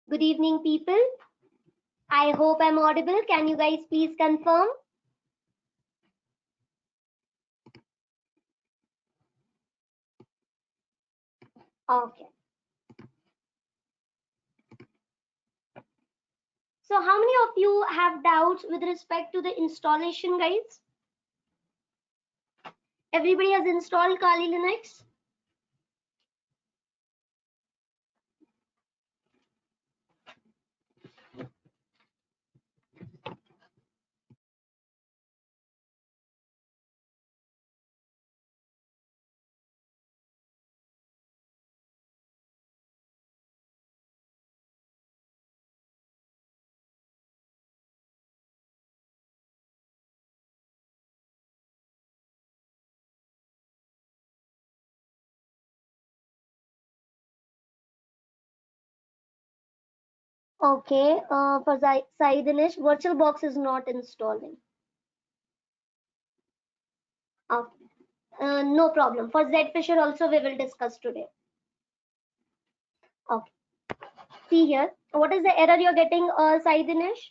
Good evening, people. I hope I'm audible. Can you guys please confirm? Okay. So how many of you have doubts with respect to the installation, guys? Everybody has installed Kali Linux? Okay, for Saidinish, VirtualBox is not installing. Okay. No problem. For Z Fisher also we will discuss today. Okay. See here, what is the error you're getting, Saidinish?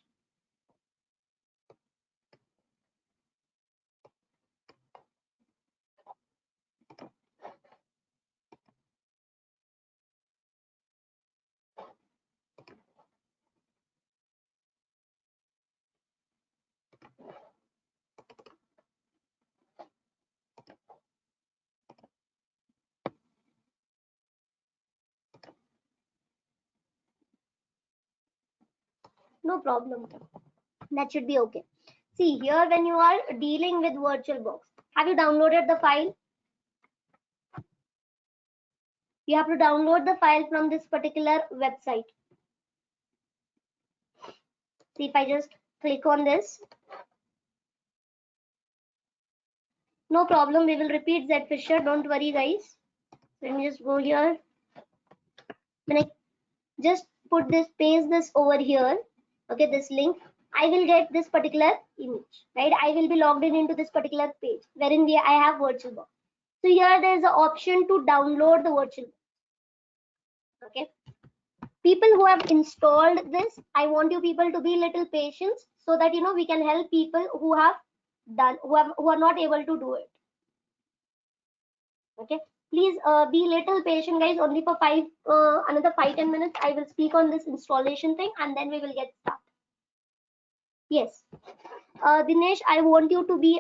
No problem. That should be okay. See here, when you are dealing with VirtualBox, have you downloaded the file? You have to download the file from this particular website. See, if I just click on this, no problem, we will repeat Z Fisher, don't worry guys. Let me just go here. When I just put this, paste this over here, okay, this link, I will get this particular image, right? I will be logged in into this particular page wherein I have VirtualBox. So here there is an option to download the VirtualBox. Okay, people who have installed this, I want you people to be little patient so that we can help people who have done, who are not able to do it. Okay, please be little patient guys. Only for another 5-10 minutes I will speak on this installation thing and then we will get started. Yes, Dinesh, I want you to be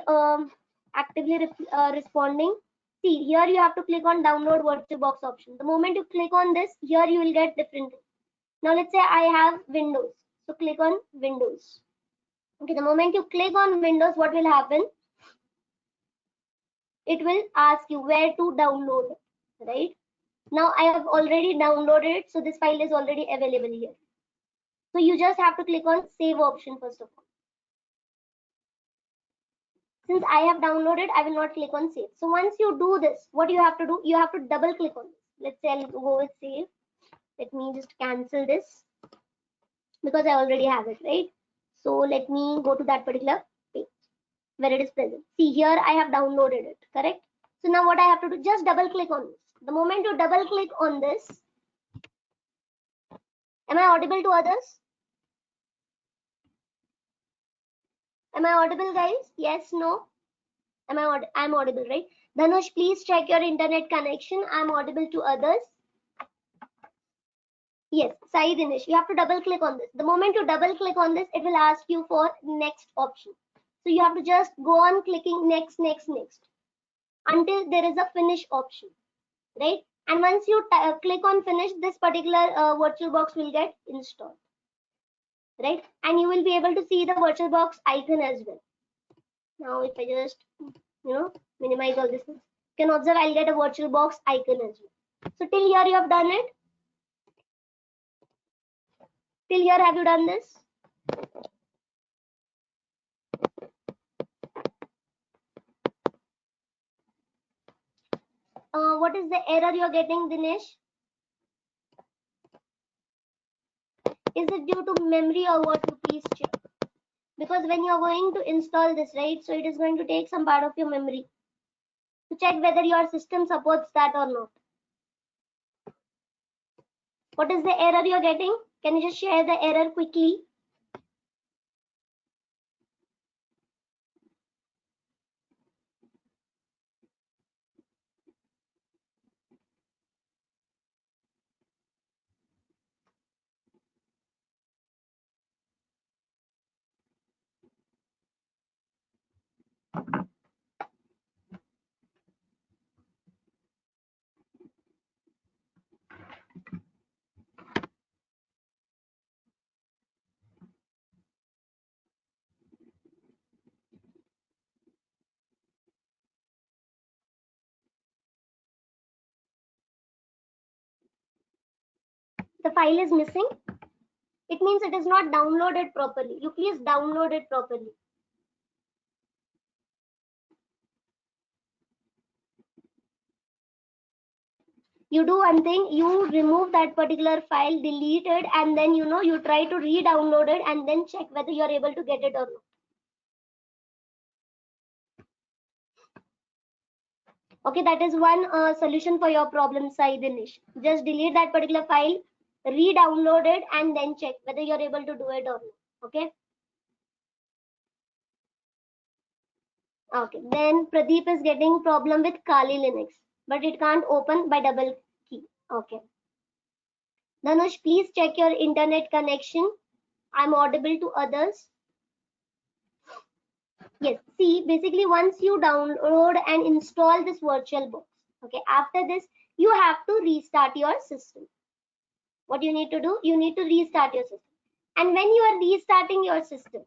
actively responding. See here, you have to click on download VirtualBox option. The moment you click on this, here you will get different things. Now let's say I have Windows, so click on Windows. Okay, the moment you click on Windows, what will happen? It will ask you where to download it, right? Now I have already downloaded it, so this file is already available here. So you just have to click on save option first of all. Since I have downloaded, I will not click on save. So once you do this, what you have to do, you have to double click on this. Let's say I'll go with save. Let me just cancel this because I already have it, right? So let me go to that particular page where it is present. See here, I have downloaded it, correct? So now what I have to do, just double click on this. The moment you double click on this, am I audible to others? Am I audible, guys? Yes, no? I'm audible, right? Dhanush, please check your internet connection. I'm audible to others. Yes, Sai Dinesh, you have to double click on this. The moment you double click on this, it will ask you for next option. So you have to just go on clicking next, next, next until there is a finish option, right? And once you click on finish, this particular VirtualBox will get installed, right? And you will be able to see the VirtualBox icon as well. Now if I just minimize all this, you can observe I'll get a VirtualBox icon as well. So till here you have done it. Till here have you done this? What is the error you're getting, Dinesh? Is it due to memory or what? You please check. Because when you're going to install this, right, so it is going to take some part of your memory to check whether your system supports that or not. What is the error you're getting? Can you just share the error quickly? The file is missing. It means it is not downloaded properly. You please download it properly. You do one thing, you remove that particular file, delete it, and then you try to re-download it and then check whether you're able to get it or not. Okay, that is one solution for your problem, Sai Dinesh. Just delete that particular file, re-download it, and then check whether you're able to do it or not. Okay. Okay. Then Pradeep is getting problem with Kali Linux, but it can't open by double key. Okay. Dhanush, please check your internet connection. I'm audible to others. Yes, see, basically once you download and install this VirtualBox, okay, after this, you have to restart your system. What you need to do, you need to restart your system. And when you are restarting your system,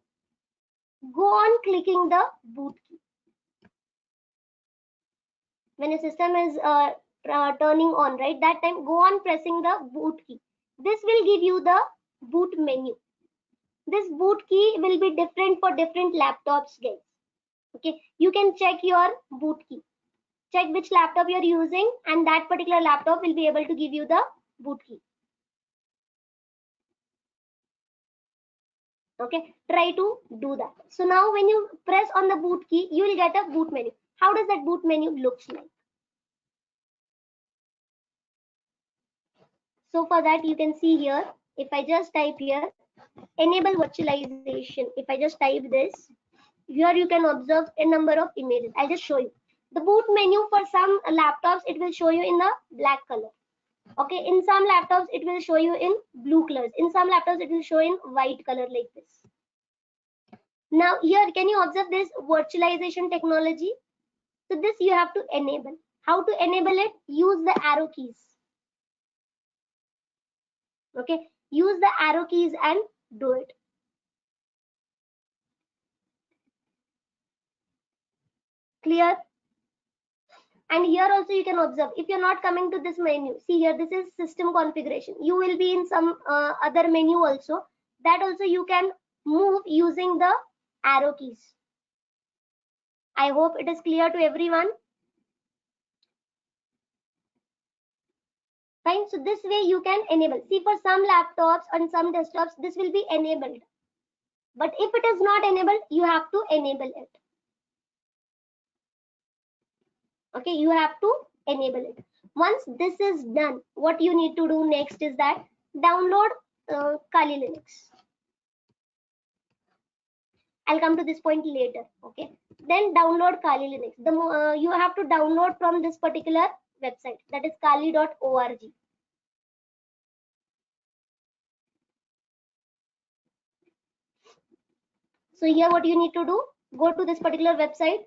go on clicking the boot key. When your system is turning on, right, that time go on pressing the boot key. This will give you the boot menu. This boot key will be different for different laptops, guys. Okay, you can check your boot key. Check which laptop you're using, and that particular laptop will be able to give you the boot key. Okay, try to do that. So now when you press on the boot key, you will get a boot menu. How does that boot menu looks like? So for that, you can see here, if I just type here, enable virtualization. If I just type this, here you can observe a number of images. I'll just show you. The boot menu for some laptops, it will show you in the black color. Okay, in some laptops, it will show you in blue colors. In some laptops, it will show in white color like this. Now here, can you observe this virtualization technology? So this you have to enable. How to enable it? Use the arrow keys. Okay, use the arrow keys and do it. Clear? And here also you can observe, if you're not coming to this menu, see here, this is system configuration. You will be in some other menu also. That also you can move using the arrow keys. I hope it is clear to everyone. Fine. So this way you can enable. See, for some laptops and some desktops, this will be enabled. But if it is not enabled, you have to enable it. Okay, you have to enable it. Once this is done, what you need to do next is that download Kali Linux. I'll come to this point later. Okay, then download Kali Linux. You have to download from this particular website, that is kali.org. So here what you need to do, go to this particular website.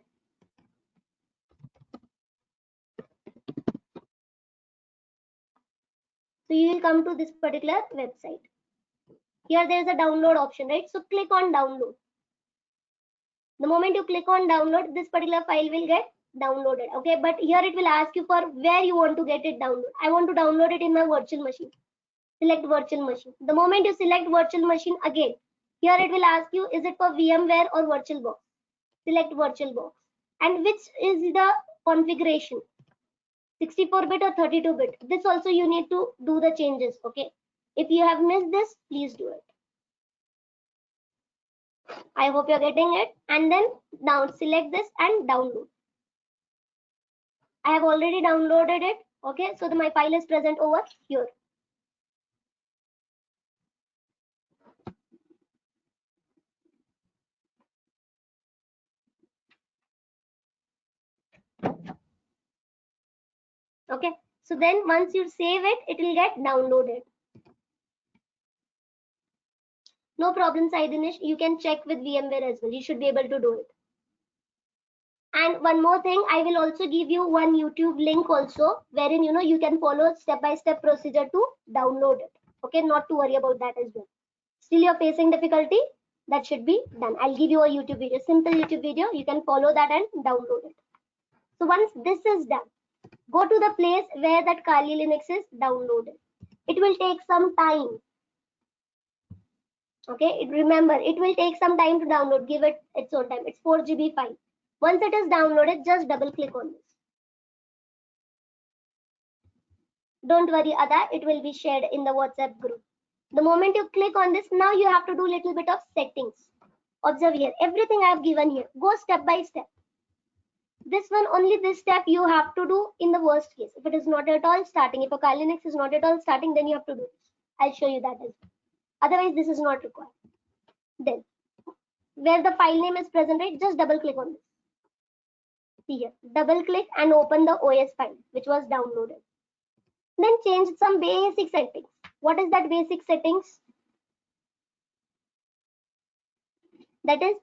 So you will come to this particular website. Here there is a download option, right? So click on download. The moment you click on download, this particular file will get downloaded. Okay, but here it will ask you for where you want to get it downloaded. I want to download it in my virtual machine. Select virtual machine. The moment you select virtual machine, again, here it will ask you, is it for VMware or VirtualBox? Select VirtualBox. And which is the configuration? 64-bit or 32-bit? This also you need to do the changes. Okay, if you have missed this, please do it. I hope you're getting it. And then select this and download. I have already downloaded it. Okay, so my file is present over here. Okay, so then once you save it, it will get downloaded. No problem, Sai Dinesh. You can check with VMware as well. You should be able to do it. And one more thing, I will also give you one YouTube link also, wherein you can follow step-by-step procedure to download it. Okay, not to worry about that as well. Still you're facing difficulty, that should be done. I'll give you a YouTube video, simple YouTube video. You can follow that and download it. So once this is done, go to the place where that Kali Linux is downloaded. It will take some time. Okay, remember, it will take some time to download. Give it its own time. It's 4 GB file. Once it is downloaded, just double click on this. Don't worry, Ada, it will be shared in the WhatsApp group. The moment you click on this, now you have to do little bit of settings. Observe here, everything I have given here. Go step by step. This one, only this step you have to do in the worst case. If it is not at all starting, if a Kali Linux is not at all starting, then you have to do this. I'll show you that as well. Otherwise, this is not required. Then, where the file name is present, right, just double click on this. See here, double click and open the OS file, which was downloaded. Then change some basic settings. What is that basic settings? That is,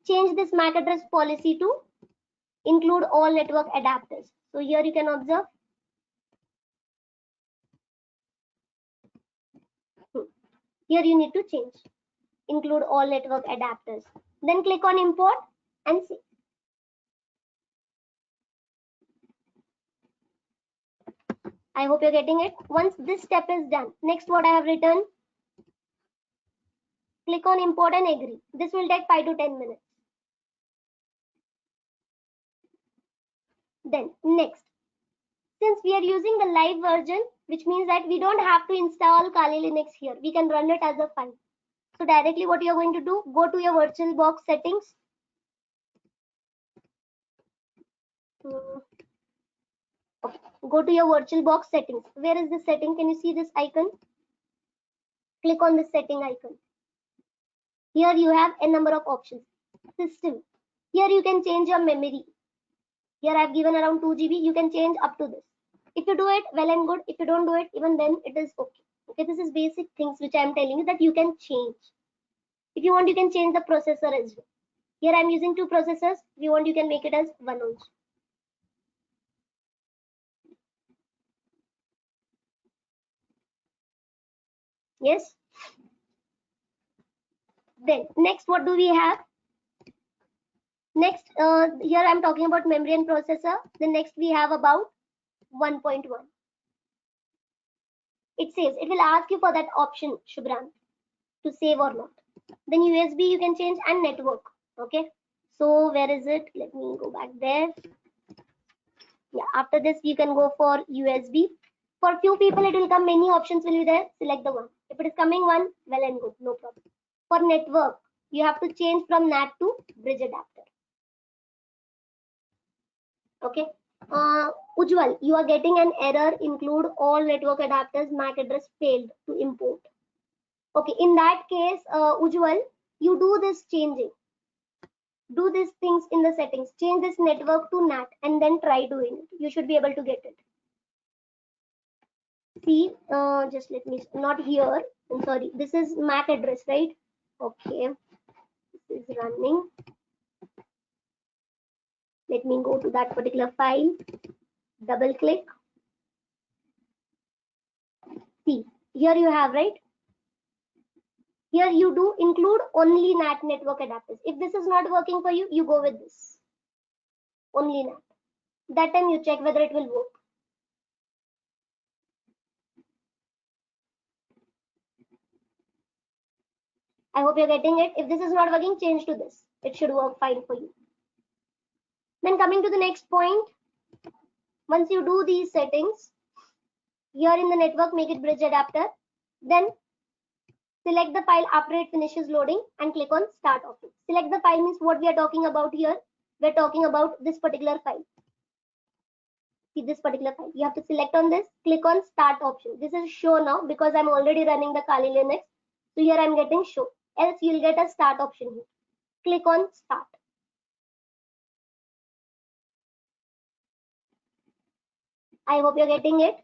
change this MAC address policy to include all network adapters. So here you can observe. Here you need to change. Include all network adapters. Then click on import and see. I hope you're getting it. Once this step is done, next what I have written, click on import and agree. This will take 5 to 10 minutes. Then next, since we are using the live version, which means that we don't have to install Kali Linux here. We can run it as a file. So directly what you're going to do, go to your VirtualBox settings. Okay. Go to your VirtualBox settings. Where is the setting? Can you see this icon? Click on the setting icon. Here you have a number of options. System. Here you can change your memory. Here I've given around 2 GB. You can change up to this. If you do it, well and good. If you don't do it, even then it is okay. Okay, this is basic things which I'm telling you that you can change. If you want, you can change the processor as well. Here I'm using 2 processors. If you want, you can make it as 1 also. Yes. Then next, what do we have? Next, here I'm talking about memory and processor. The next we have about 1.1. It says it will ask you for that option, Shubhran, to save or not. Then USB you can change and network. Okay. So where is it? Let me go back there. Yeah. After this, you can go for USB. For few people, it will come. Many options will be there. Select the one. If it is coming one, well and good, no problem. For network, you have to change from NAT to bridge adapter. Okay. Ujjwal, you are getting an error. Include all network adapters. MAC address failed to import. Okay. In that case, Ujjwal, you do this changing. Do these things in the settings. Change this network to NAT and then try doing it. You should be able to get it. See, just let me, not here. I'm sorry. This is MAC address, right? Okay. This is running. Let me go to that particular file. Double click. See, here you have, right? Here you do include only NAT network adapters. If this is not working for you, you go with this. Only NAT. That time you check whether it will work. I hope you're getting it. If this is not working, change to this. It should work fine for you. Then coming to the next point, once you do these settings, here in the network, make it bridge adapter. Then select the file after it finishes loading and click on start option. Select the file means what we are talking about here. We're talking about this particular file. See this particular file. You have to select on this, click on start option. This is show now because I'm already running the Kali Linux. So here I'm getting show. Else you'll get a start option here. Click on start. I hope you're getting it.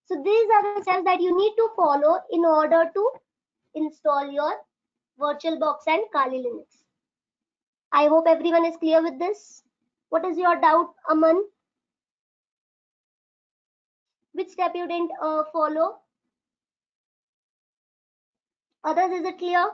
So these are the steps that you need to follow in order to install your VirtualBox and Kali Linux. I hope everyone is clear with this. What is your doubt, Aman? Which step you didn't follow? Others, is it clear?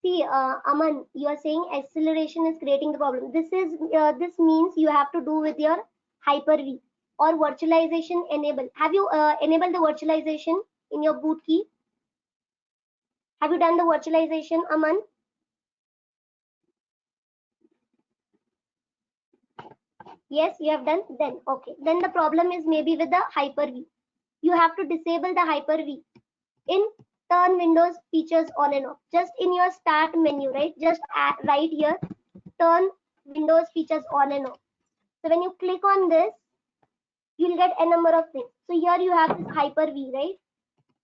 See, Aman, you are saying acceleration is creating the problem. This means you have to do with your Hyper-V or virtualization enable. Have you enabled the virtualization in your boot key? Have you done the virtualization, Aman? Yes, you have done. Then okay. Then the problem is maybe with the Hyper-V. You have to disable the Hyper-V in turn Windows features on and off. Just in your start menu, right? Just right here, turn Windows features on and off. So when you click on this, you'll get a number of things. So here you have this Hyper-V, right?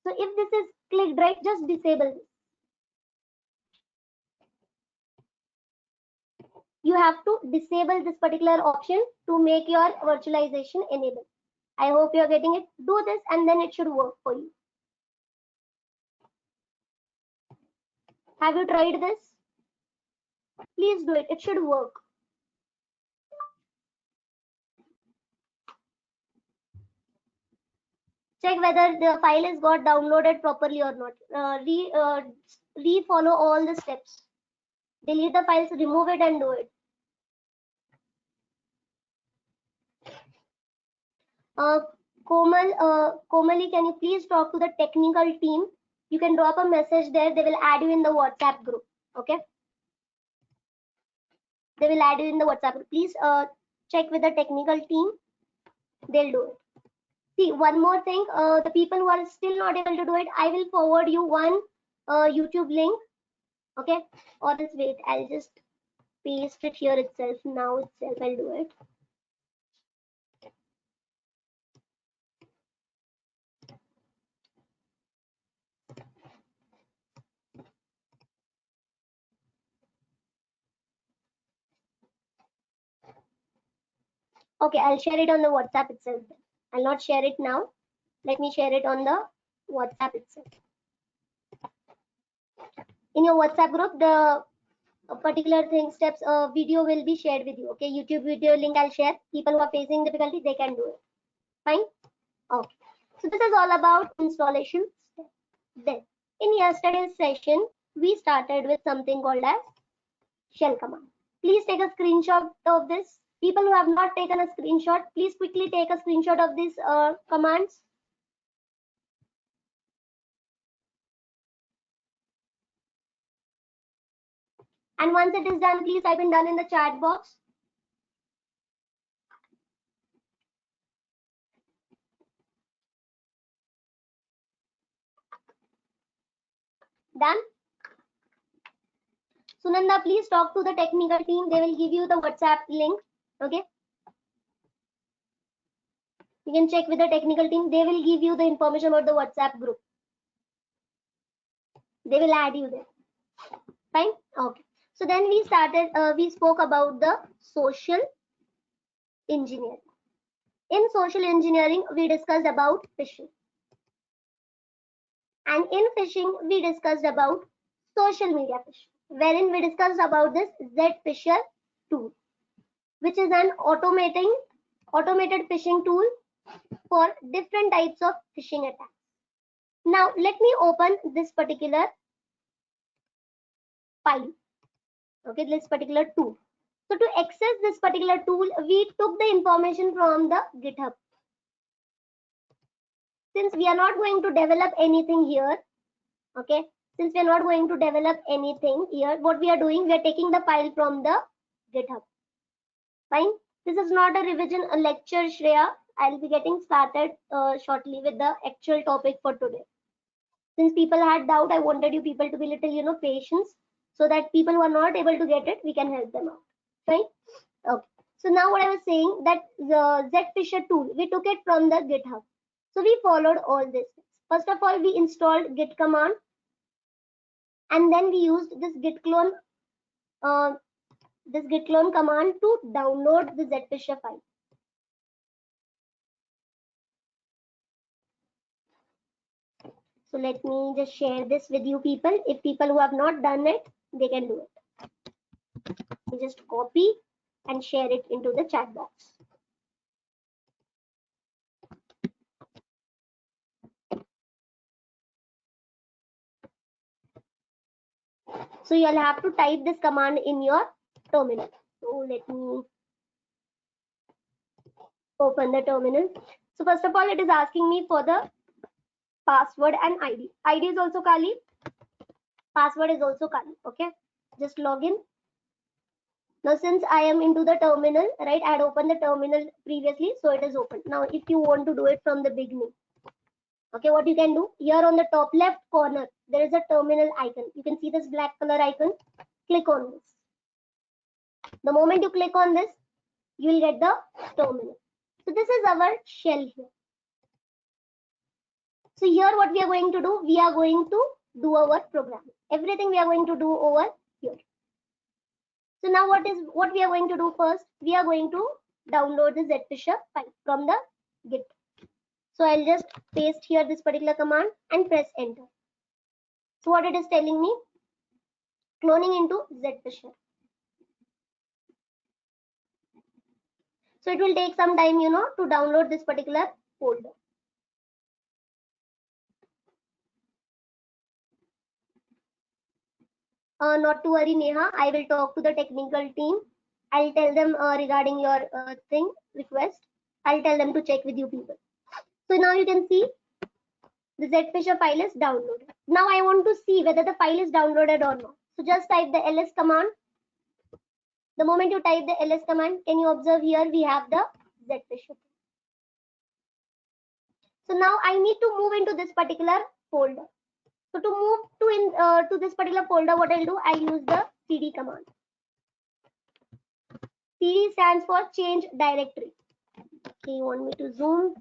So if this is clicked, right, just disable this. You have to disable this particular option to make your virtualization enable. I hope you're getting it. Do this and then it should work for you. Have you tried this? Please do it. It should work. Check whether the file is got downloaded properly or not. Re-follow all the steps. Delete the files, remove it and do it. Komali, can you please talk to the technical team? You can drop a message there. They will add you in the WhatsApp group. Okay. They will add you in the WhatsApp group. Please check with the technical team. They'll do it. See, one more thing. The people who are still not able to do it, I will forward you one YouTube link. Okay. Or just wait. I'll just paste it here itself. Now itself, I'll do it. Okay, I'll share it on the WhatsApp itself. I'll not share it now. Let me share it on the WhatsApp itself. In your WhatsApp group, the particular thing steps video will be shared with you. Okay, YouTube video link I'll share. People who are facing difficulty, they can do it. Fine. Okay. So this is all about installation step. Then in yesterday's session, we started with something called as shell command. Please take a screenshot of this. People who have not taken a screenshot, please quickly take a screenshot of these commands. And once it is done, please type in done in the chat box. Done. Sunanda, please talk to the technical team. They will give you the WhatsApp link. Okay. You can check with the technical team. They will give you the information about the WhatsApp group. They will add you there. Fine. Okay. So then we started, we spoke about the social engineering. In social engineering, we discussed about phishing. And in phishing, we discussed about social media phishing, wherein we discussed about this Zfisher tool, which is an automated phishing tool for different types of phishing attacks. Now, let me open this particular file, okay, this particular tool. So to access this particular tool, we took the information from the GitHub. Since we are not going to develop anything here, okay, since we are not going to develop anything here, what we are doing, we are taking the file from the GitHub. Fine. This is not a revision, a lecture, Shreya. I'll be getting started shortly with the actual topic for today. Since people had doubt, I wanted you people to be little, patient, so that people who are not able to get it, we can help them out. Right? Okay. So now what I was saying, that the Zfisher tool, we took it from the GitHub. So we followed all this. First of all, we installed git command, and then we used this git clone command to download the Zfisher file. So let me just share this with you people. If people who have not done it, they can do it. You just copy and share it into the chat box. So you'll have to type this command in your terminal. So let me open the terminal. So first of all, it is asking me for the password and ID. ID is also Kali. Password is also Kali. Okay. Just log in. Now, since I am into the terminal, right, I had opened the terminal previously, so it is open. Now, if you want to do it from the beginning, okay, what you can do, here on the top left corner, there is a terminal icon. You can see this black color icon. Click on this. The moment you click on this, you will get the terminal. So this is our shell here. So here what we are going to do, we are going to do our program. Everything we are going to do over here. So now what we are going to do first, we are going to download the Zfisher file from the Git. So I'll just paste here this particular command and press enter. So what it is telling me, cloning into Zfisher. So it will take some time, to download this particular folder. Not to worry, Neha. I will talk to the technical team. I'll tell them regarding your request. I'll tell them to check with you people. So now you can see the Zfisher file is downloaded. Now I want to see whether the file is downloaded or not. So just type the ls command. The moment you type the ls command, can you observe here we have the Zfisher. So now I need to move into this particular folder. So to move to this particular folder, what I'll do, I'll use the cd command. CD stands for change directory. Okay, you want me to zoom?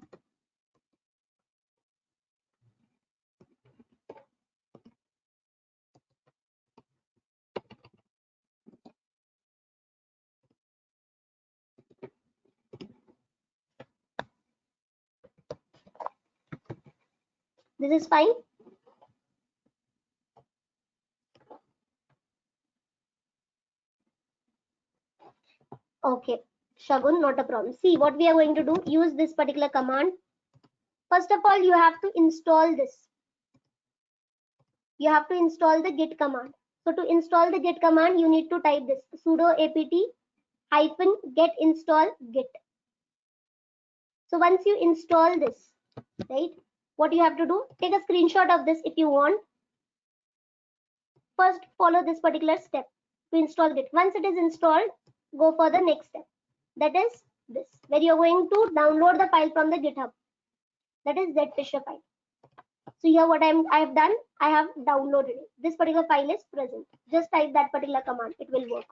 This is fine. Okay, Shagun, not a problem. See, what we are going to do, use this particular command. First of all, you have to install this. You have to install the git command. So to install the git command, you need to type this sudo apt -get install git. So once you install this, right, what you have to do, take a screenshot of this if you want. First, follow this particular step to install Git. Once it is installed, go for the next step. That is this, where you're going to download the file from the GitHub. That is Zfisher file. So here what I have done, I have downloaded it. This particular file is present. Just type that particular command. It will work.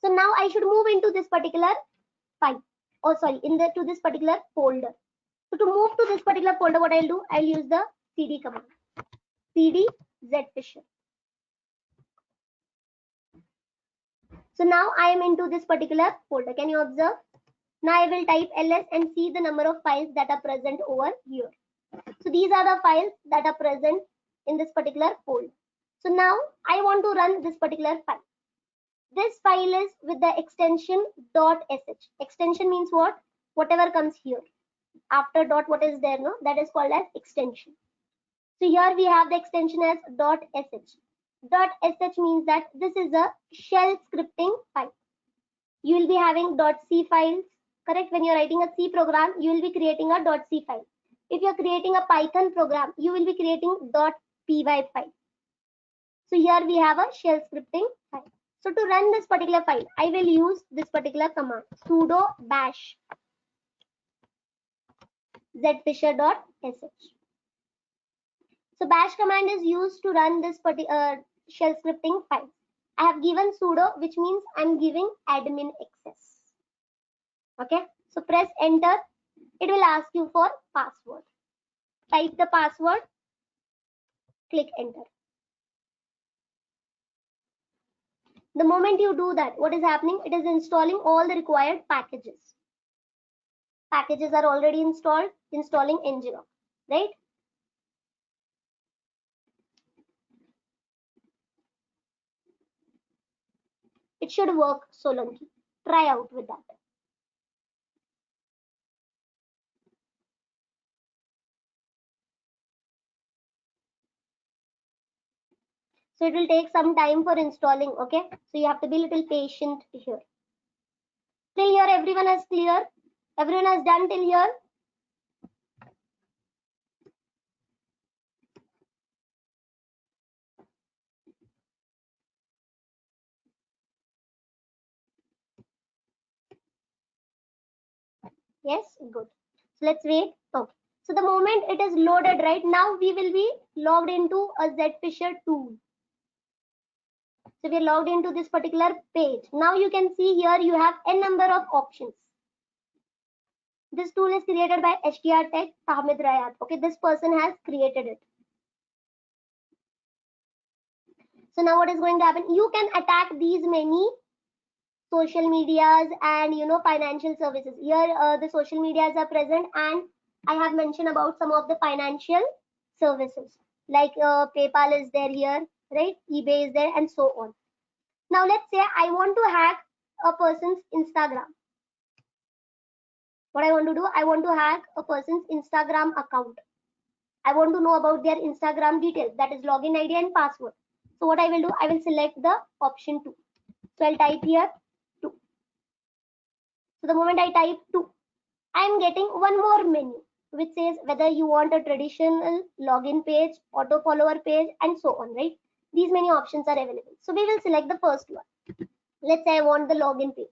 So now I should move into this particular file. Oh, sorry, to this particular folder. So to move to this particular folder, what I'll do, I'll use the cd command. cd Zfisher. So now I am into this particular folder. Can you observe? Now I will type ls and see the number of files that are present over here. So these are the files that are present in this particular folder. So now I want to run this particular file. This file is with the extension .sh. Extension means what? Whatever comes here after dot, what is there, no, that is called as extension. So here we have the extension as .sh. .sh means that this is a shell scripting file. You will be having .c files, correct? When you're writing a C program, you will be creating a .c file. If you're creating a Python program, you will be creating .py file. So here we have a shell scripting file. So to run this particular file, I will use this particular command, sudo bash zfisher.sh. So bash command is used to run this particular shell scripting file. I have given sudo, which means I'm giving admin access. Okay, so press enter. It will ask you for password. Type the password, click enter. The moment you do that, what is happening? It is installing all the required packages. Packages are already installed, installing ngrok, right? It should work, Solanki. Try out with that. So it will take some time for installing, okay? So you have to be a little patient here. Till here, everyone is clear? Everyone has done till here? Yes, good. So let's wait. Okay. So the moment it is loaded, right now we will be logged into a Zfisher tool. So we are logged into this particular page. Now you can see here you have a number of options. This tool is created by HDR Tech, Tahmid Rayat. Okay, this person has created it. So now what is going to happen? You can attack these many social medias and financial services. Here the social medias are present, and I have mentioned about some of the financial services like PayPal is there here, right? eBay is there, and so on. Now let's say I want to hack a person's Instagram. What I want to do, I want to hack a person's Instagram account. I want to know about their Instagram details, that is login ID and password. So what I will do, I will select the option 2. So I'll type here 2. So the moment I type 2, I am getting one more menu which says whether you want a traditional login page, auto follower page, and so on, right? These many options are available. So we will select the first one. Let's say I want the login page.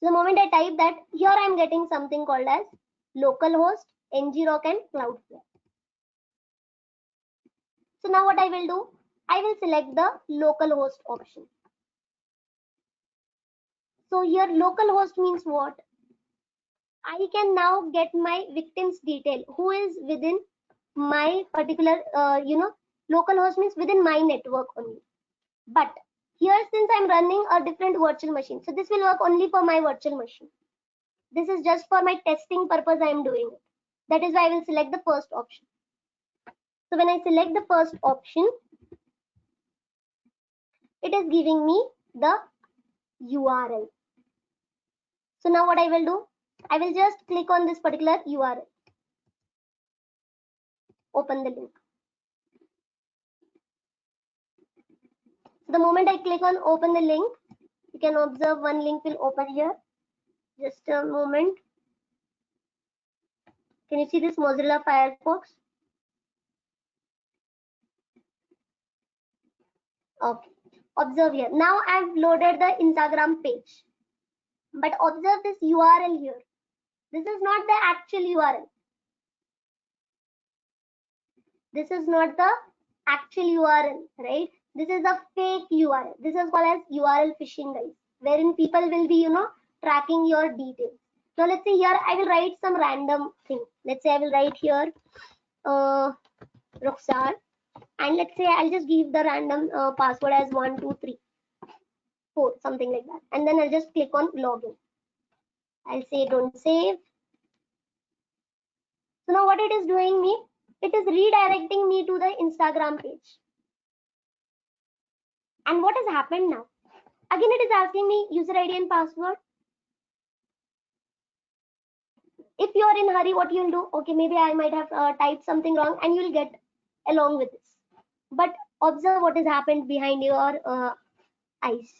So the moment I type that, here I am getting something called as localhost, ngrok, and Cloudflare. So now what I will do, I will select the localhost option. So here localhost means what? I can now get my victim's detail, who is within my particular, localhost means within my network only. But here, since I'm running a different virtual machine, so this will work only for my virtual machine. This is just for my testing purpose I am doing it. That is why I will select the first option. So when I select the first option, it is giving me the URL. So now what I will do, I will just click on this particular URL. Open the link. So the moment I click on open the link, you can observe one link will open here. Just a moment. Can you see this Mozilla Firefox? Okay. Observe here. Now I've loaded the Instagram page. But observe this URL here. This is not the actual URL. This is not the actual URL, right? This is a fake URL. This is called as URL phishing, guys, wherein people will be, tracking your details. So let's say here I will write some random thing. Let's say I will write here Roxar, and let's say I'll just give the random password as 1 2 3 4, something like that, and then I'll just click on login. I'll say don't save. So now what it is doing me, it is redirecting me to the Instagram page. And what has happened now? Again, it is asking me user ID and password. If you are in a hurry, what you'll do, okay, maybe I might have typed something wrong, and you'll get along with this. But observe what has happened behind your eyes.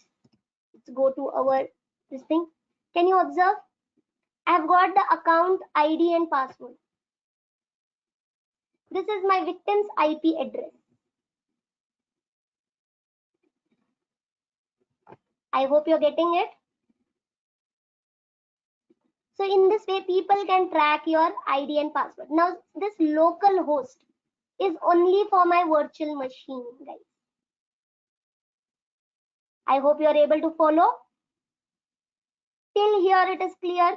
Let's go to our this thing. Can you observe? I've got the account ID and password. This is my victim's IP address. I hope you're getting it. So in this way, people can track your ID and password. Now, this local host is only for my virtual machine, guys. I hope you're able to follow. Till here, it is clear.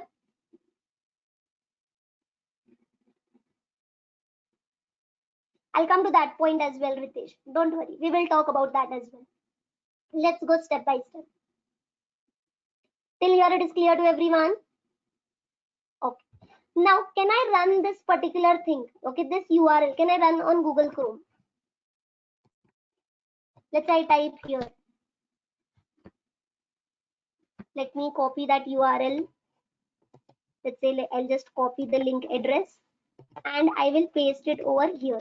I'll come to that point as well, Ritesh. Don't worry. We will talk about that as well. Let's go step by step. Till here, it is clear to everyone. Okay. Now, can I run this particular thing? Okay, this URL, can I run on Google Chrome? Let's say I type here. Let me copy that URL. Let's say I'll just copy the link address and I will paste it over here.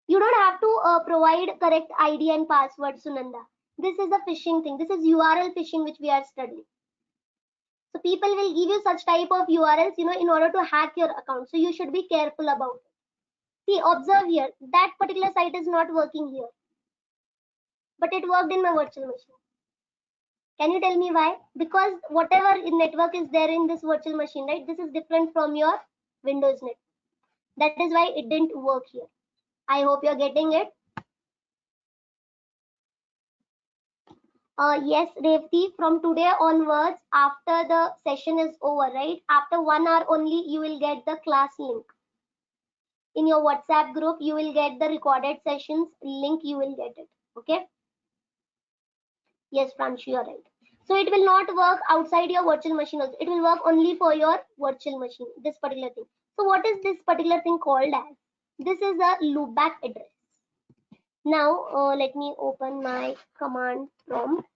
You don't have to provide correct ID and password, Sunanda. This is a phishing thing. This is URL phishing which we are studying. So people will give you such type of URLs, in order to hack your account. So you should be careful about it. See, observe here. That particular site is not working here, but it worked in my virtual machine. Can you tell me why? Because whatever network is there in this virtual machine, right? This is different from your Windows network. That is why it didn't work here. I hope you're getting it. Yes, Revati, from today onwards, after the session is over, right? After 1 hour only, you will get the class link. In your WhatsApp group, you will get the recorded sessions link, you will get it. Okay? Yes, Pranshi, you're right. So it will not work outside your virtual machine also. It will work only for your virtual machine, this particular thing. So what is this particular thing called as? This is a loopback address. Now, let me open my command prompt.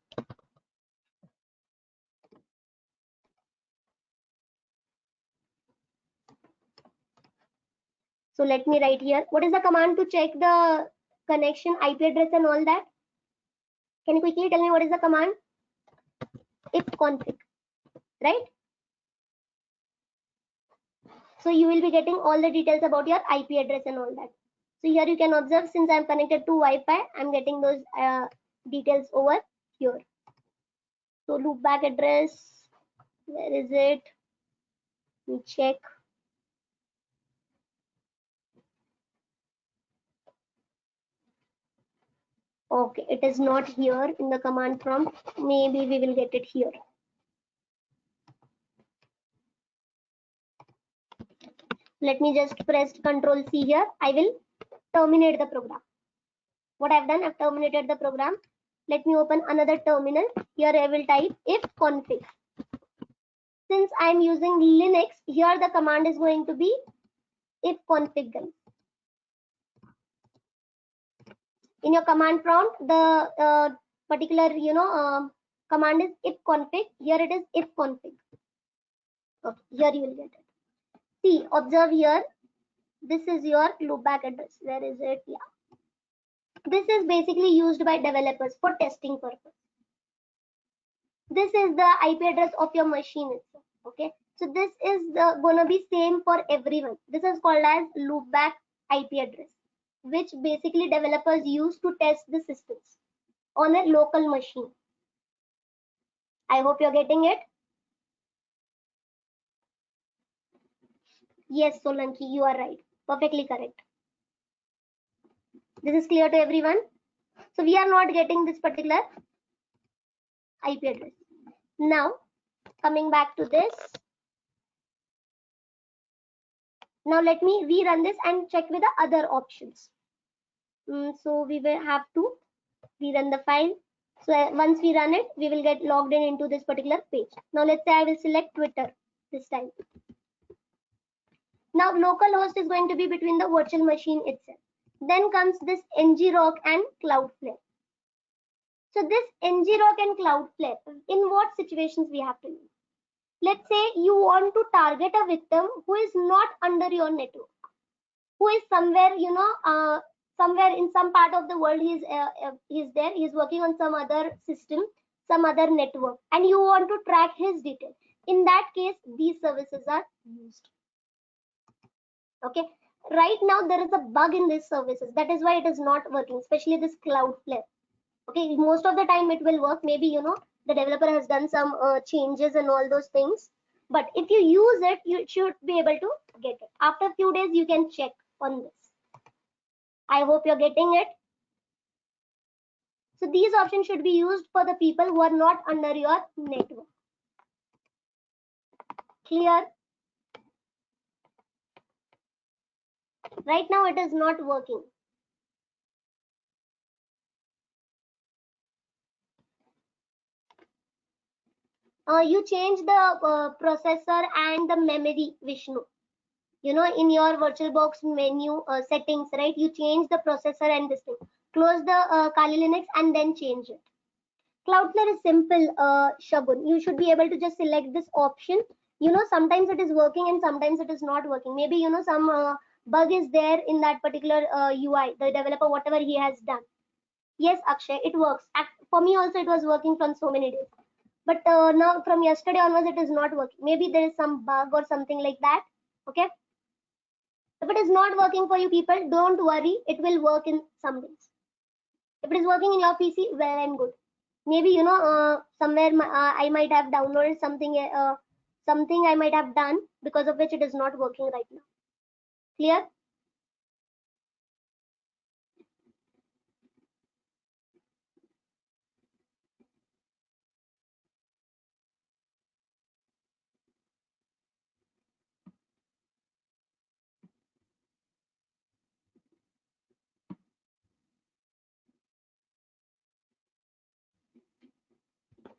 So let me write here. What is the command to check the connection, IP address and all that? Can you quickly tell me what is the command? Ifconfig, right? So you will be getting all the details about your IP address and all that. So here you can observe, since I'm connected to Wi-Fi, I'm getting those details over here. So loopback address, where is it? Let me check. Okay, it is not here in the command prompt. Maybe we will get it here. Let me just press Control C here. I will terminate the program. What I've done, I've terminated the program. Let me open another terminal. Here I will type ifconfig. Since I'm using Linux, here the command is going to be ifconfig. In your command prompt, the particular command is ifconfig. Here it is ifconfig. Okay, here you will get it. See, observe here. This is your loopback address. Where is it? Yeah. This is basically used by developers for testing purpose. This is the IP address of your machine itself. Okay. So this is gonna be same for everyone. This is called as loopback IP address, which basically developers use to test the systems on a local machine. I hope you're getting it. Yes, Solanki, you are right. Perfectly correct. This is clear to everyone. So we are not getting this particular IP address. Now, coming back to this. Now let me rerun this and check with the other options. So we will have to rerun the file. So once we run it, we will get logged in into this particular page. Now let's say I will select Twitter. this time. Now localhost is going to be between the virtual machine itself. Then comes this ngrok and Cloudflare. So this ngrok and Cloudflare, in what situations we have to use? Let's say you want to target a victim who is not under your network, who is somewhere, somewhere in some part of the world. He's there, he's working on some other system, some other network, and you want to track his details. In that case, these services are used. Okay, right now there is a bug in these services. That is why it is not working, especially this Cloudflare. Okay, most of the time it will work. Maybe the developer has done some changes and all those things. But if you use it, you should be able to get it. After a few days, you can check on this. I hope you're getting it. So these options should be used for the people who are not under your network. Clear? Right now it is not working. You change the processor and the memory, Vishnu. In your VirtualBox menu settings, right? You change the processor and this thing. Close the Kali Linux and then change it. Cloudflare is simple, Shagun. You should be able to just select this option. Sometimes it is working and sometimes it is not working. Maybe, some bug is there in that particular UI, the developer, whatever he has done. Yes, Akshay, it works. For me also, it was working from so many days. But now from yesterday onwards, it is not working. Maybe there is some bug or something like that. Okay. If it is not working for you people, don't worry. It will work in some days. If it is working in your PC, well and good. Maybe somewhere I might have downloaded something, something I might have done because of which it is not working right now. Clear?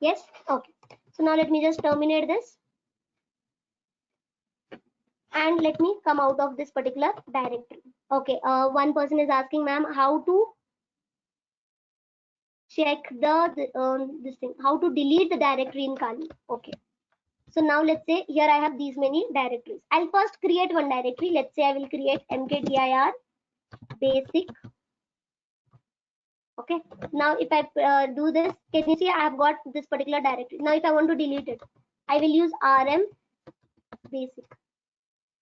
Yes. Okay. So now let me just terminate this. And let me come out of this particular directory. Okay, one person is asking, ma'am, how to check this thing, how to delete the directory in Kali. Okay, so now let's say here I have these many directories. I'll first create one directory. Let's say I will create mkdir basic. Okay, now if I do this, can you see I have got this particular directory. Now if I want to delete it, I will use rm basic.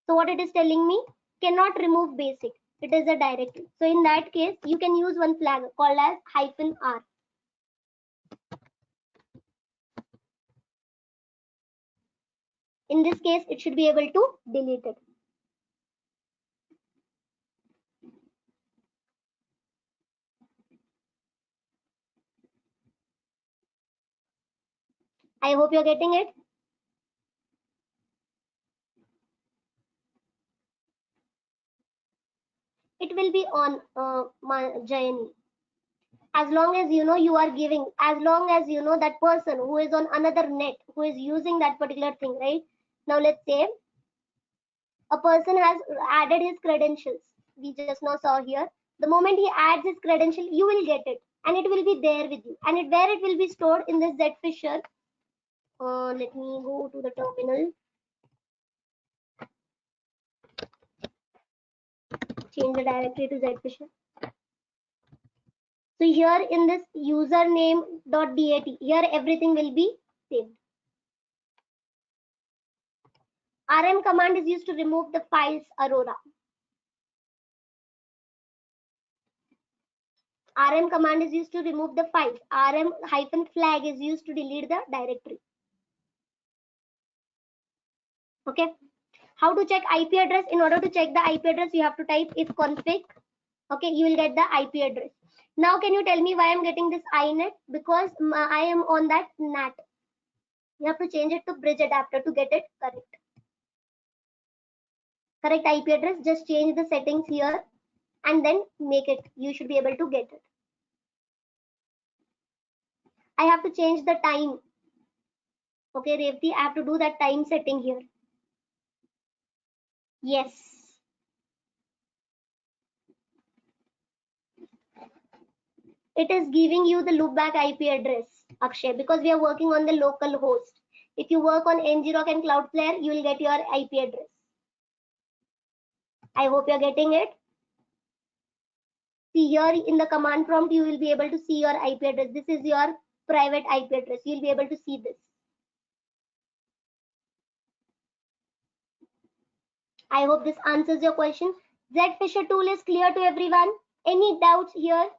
So what it is telling me, cannot remove basic. It is a directory. So in that case, you can use one flag called as -r. In this case, it should be able to delete it. I hope you're getting it. It will be on my journey. As long as you are giving, as long as that person who is on another net, who is using that particular thing, right? Now let's say a person has added his credentials. We just now saw here. The moment he adds his credential, you will get it, and it will be there with you. And where it will be stored in this Zfisher. Let me go to the terminal. Change the directory to Zfisher. So here in this username.dat, here everything will be saved. rm command is used to remove the files Aurora. Rm command is used to remove the files. Rm-flag is used to delete the directory. Okay. How to check IP address? In order to check the IP address, you have to type if config. Okay, you will get the IP address. Now, can you tell me why I'm getting this inet? Because I am on that NAT. You have to change it to bridge adapter to get it correct. Correct IP address. Just change the settings here and then make it. You should be able to get it. I have to change the time. Okay, Revati, I have to do that time setting here. Yes. It is giving you the loopback IP address, Akshay, because we are working on the local host. If you work on ngrok and Cloudflare, you will get your IP address. I hope you're getting it. See here in the command prompt, you will be able to see your IP address. This is your private IP address. You'll be able to see this. I hope this answers your question. Zfisher tool is clear to everyone. Any doubts here?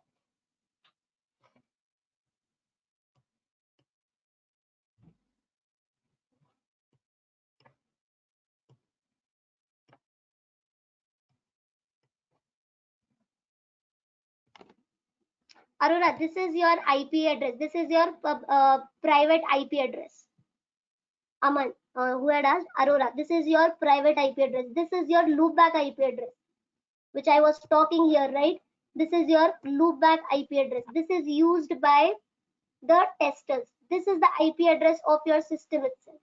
Aurora, this is your IP address. This is your private IP address. Aman, who had asked? Aurora, this is your private IP address. This is your loopback IP address, which I was talking here, right? This is your loopback IP address. This is used by the testers. This is the IP address of your system itself.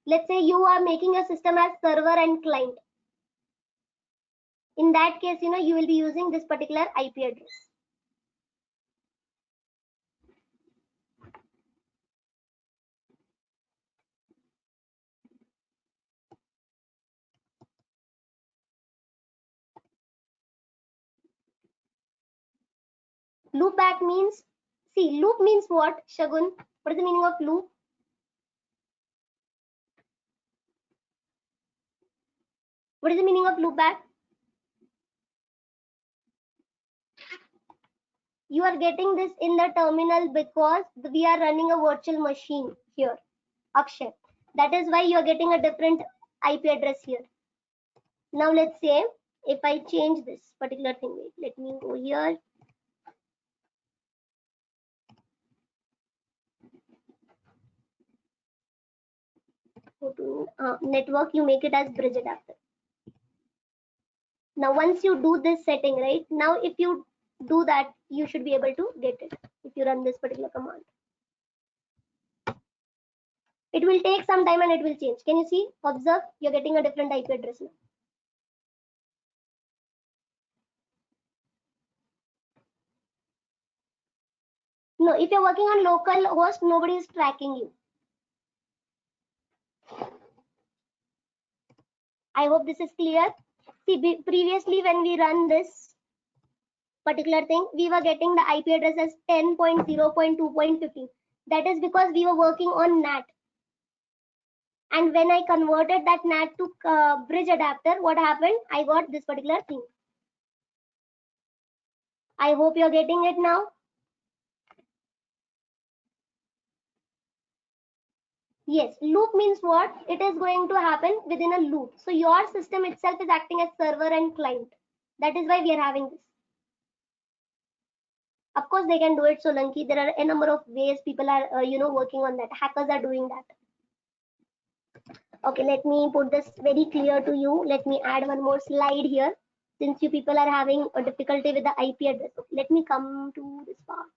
Let's say you are making a system as server and client. In that case, you will be using this particular IP address. Loopback means, see, loop means what, Shagun? What is the meaning of loop? What is the meaning of loopback? You are getting this in the terminal because we are running a virtual machine here, Akshay. That is why you are getting a different IP address here. Now let's say if I change this particular thing, wait, let me go here. Go to network, you make it as bridge adapter. Now once you do this setting, right, now if you do that, you should be able to get it if you run this particular command. It will take some time and it will change. Can you see? Observe, you're getting a different IP address now. No, if you're working on local host, nobody is tracking you. I hope this is clear. See, previously when we run this particular thing, we were getting the IP address as 10.0.2.15. That is because we were working on NAT. And when I converted that NAT to bridge adapter, what happened? I got this particular thing. I hope you're getting it now. Yes, loop means what? It is going to happen within a loop. So your system itself is acting as server and client. That is why we are having this. Of course, they can do it, Solanki. There are a number of ways people are, working on that. Hackers are doing that. Okay, let me put this very clear to you. Let me add one more slide here. Since you people are having a difficulty with the IP address, okay, let me come to this part.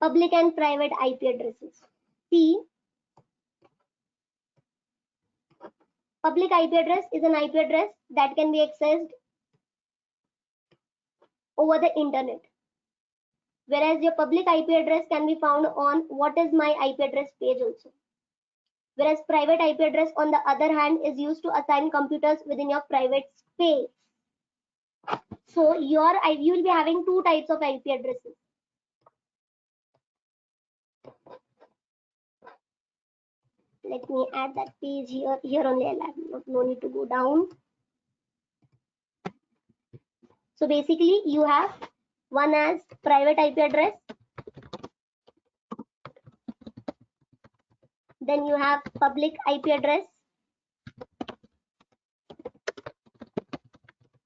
Public and private IP addresses. See, public IP address is an IP address that can be accessed over the internet. Whereas your public IP address can be found on what is my IP address page also. Whereas private IP address on the other hand is used to assign computers within your private space. So you will be having two types of IP addresses. Let me add that page here. Here only I'll add, no need to go down. So basically you have one as private IP address. Then you have public IP address.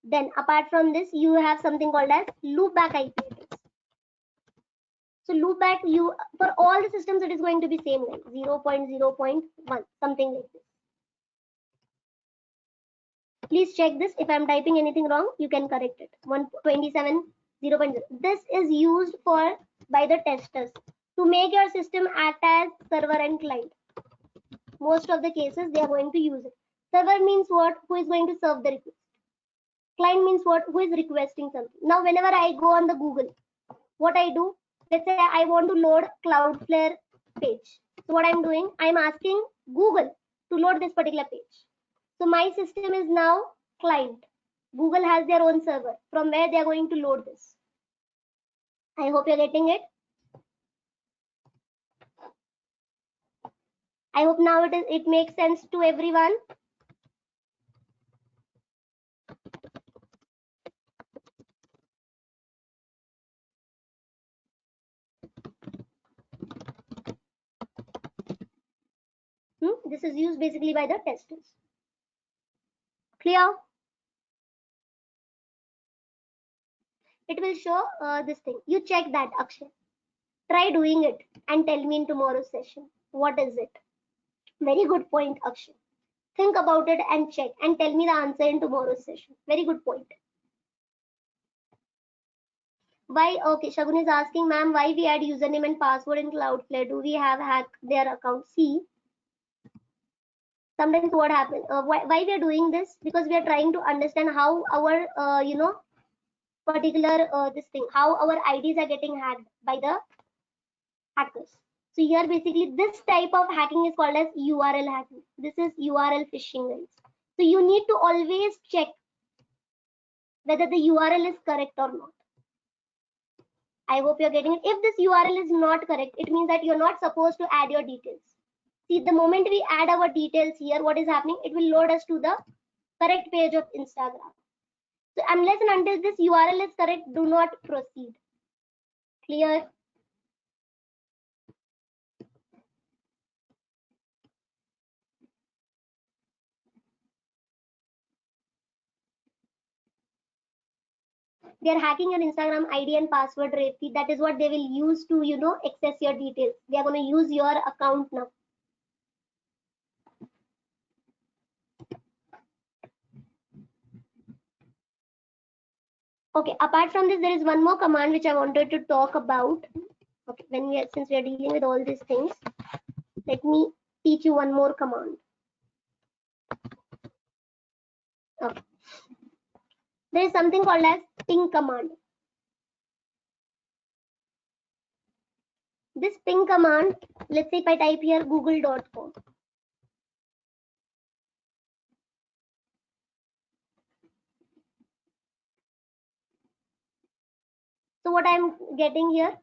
Then apart from this, you have something called as loopback IP address. So loopback, for all the systems it is going to be same like 0.0.1, something like this. Please check this. If I'm typing anything wrong, you can correct it. 127 0.0. This is used for by the testers to make your system act as server and client. Most of the cases they are going to use it. Server means what? Who is going to serve the request. Client means what? Who is requesting something. Now whenever I go on the Google, what I do, let's say I want to load Cloudflare page. So what I'm doing, I'm asking Google to load this particular page. So my system is now client. Google has their own server from where they are going to load this. I hope you're getting it. I hope now it makes sense to everyone. This is used basically by the testers. Clear? It will show this thing. You check that, Akshay. Try doing it and tell me in tomorrow's session. What is it? Very good point, Akshay. Think about it and check and tell me the answer in tomorrow's session. Very good point. Why? Okay, Shagun is asking, ma'am, why we add username and password in Cloudflare? Do we have hacked their account? See, sometimes what happens? Why we are doing this? Because we are trying to understand how our, particular this thing, how our IDs are getting hacked by the hackers. So here basically this type of hacking is called as URL hacking. This is URL phishing, guys. So you need to always check whether the URL is correct or not. I hope you're getting it. If this URL is not correct, it means that you're not supposed to add your details. See, the moment we add our details here, what is happening? It will load us to the correct page of Instagram. So unless and until this URL is correct, do not proceed. Clear? They are hacking your Instagram ID and password, Refi. That is what they will use to, access your details. They are going to use your account now. Okay, apart from this, there is one more command which I wanted to talk about. Okay, since we are dealing with all these things, let me teach you one more command. Okay. There is something called as ping command. This ping command, let's say if I type here google.com. So what I'm getting here,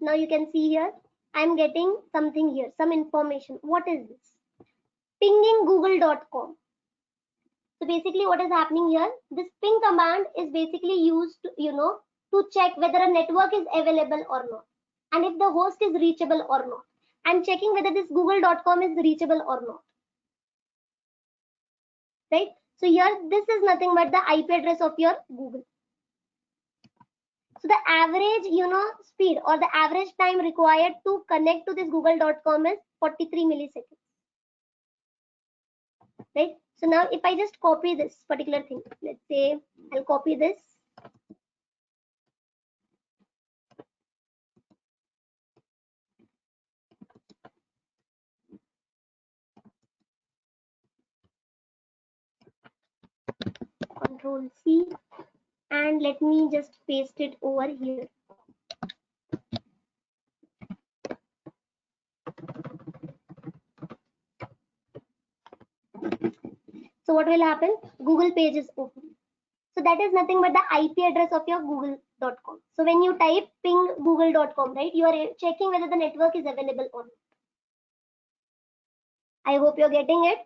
now you can see here, I'm getting something here, some information. What is this? Pinging google.com. So basically what is happening here, this ping command is basically used to, to check whether a network is available or not. And if the host is reachable or not. I'm checking whether this google.com is reachable or not. Right? So here, this is nothing but the IP address of your Google. So the average, speed or the average time required to connect to this google.com is 43 milliseconds. Right? So now if I just copy this particular thing, let's say I'll copy this. Control C, and let me just paste it over here. So what will happen? Google page is open. So that is nothing but the IP address of your google.com. So when you type ping google.com, right, you are checking whether the network is available or not. I hope you're getting it.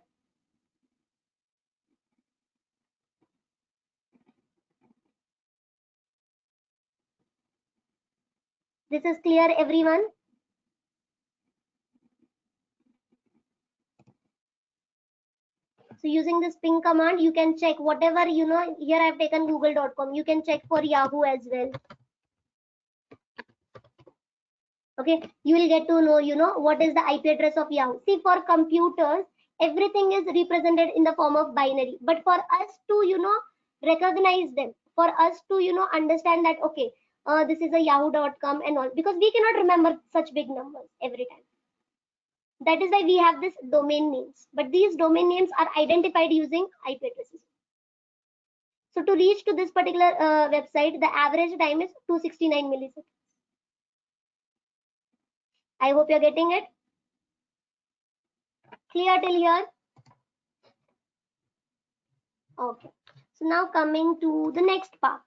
This is clear, everyone? So using this ping command, you can check whatever, here I've taken google.com. You can check for Yahoo as well. Okay, you will get to know, what is the IP address of Yahoo. See, for computers, everything is represented in the form of binary. But for us to recognize them, for us to understand that, okay, this is a yahoo.com and all, because we cannot remember such big numbers every time. That is why we have this domain names, but these domain names are identified using IP addresses. So to reach to this particular website, the average time is 269 milliseconds. I hope you're getting it. Clear till here? Okay. So now coming to the next part.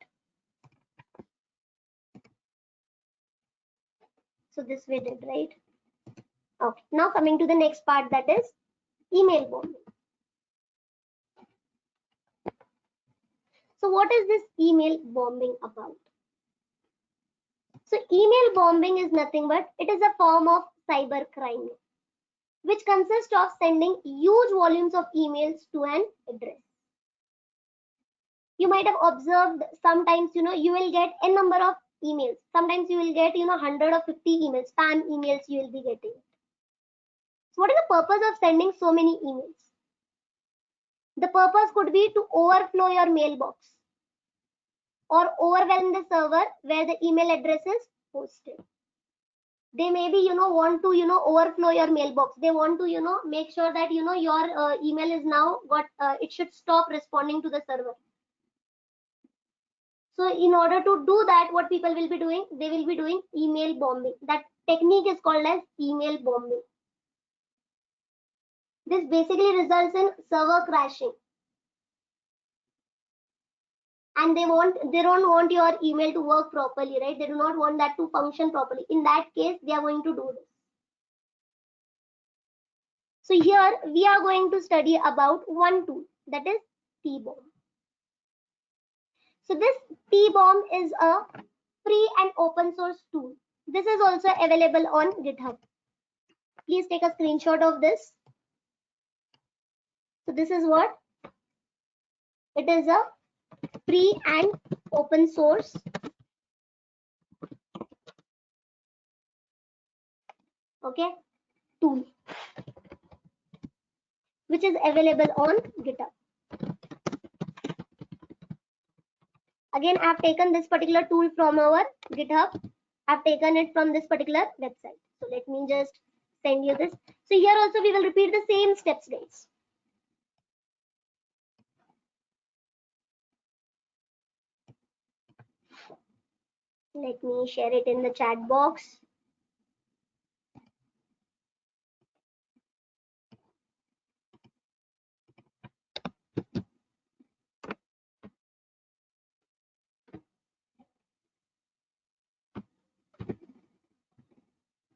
So this we did, right? Okay. Now coming to the next part, that is email bombing. So what is this email bombing about? So email bombing is nothing but it is a form of cyber crime, which consists of sending huge volumes of emails to an address. You might have observed sometimes you will get a number of emails. Sometimes you will get 100 or 50 emails, spam emails you will be getting. So what is the purpose of sending so many emails? The purpose could be to overflow your mailbox or overwhelm the server where the email address is hosted. They maybe want to overflow your mailbox. They want to make sure that your email is now got it should stop responding to the server. So in order to do that, what people will be doing, they will be doing email bombing. That technique is called as email bombing. This basically results in server crashing, and they don't want your email to work properly, right? They do not want that to function properly. In that case, they are going to do this. So here we are going to study about one tool, that is T-bomb. So this T-bomb is a free and open source tool. This is also available on GitHub. Please take a screenshot of this. So this is what it is, a free and open source tool, which is available on GitHub. Again, I have taken this particular tool from our GitHub. I've taken it from this particular website. So let me just send you this. So here also we will repeat the same steps, guys. Let me share it in the chat box.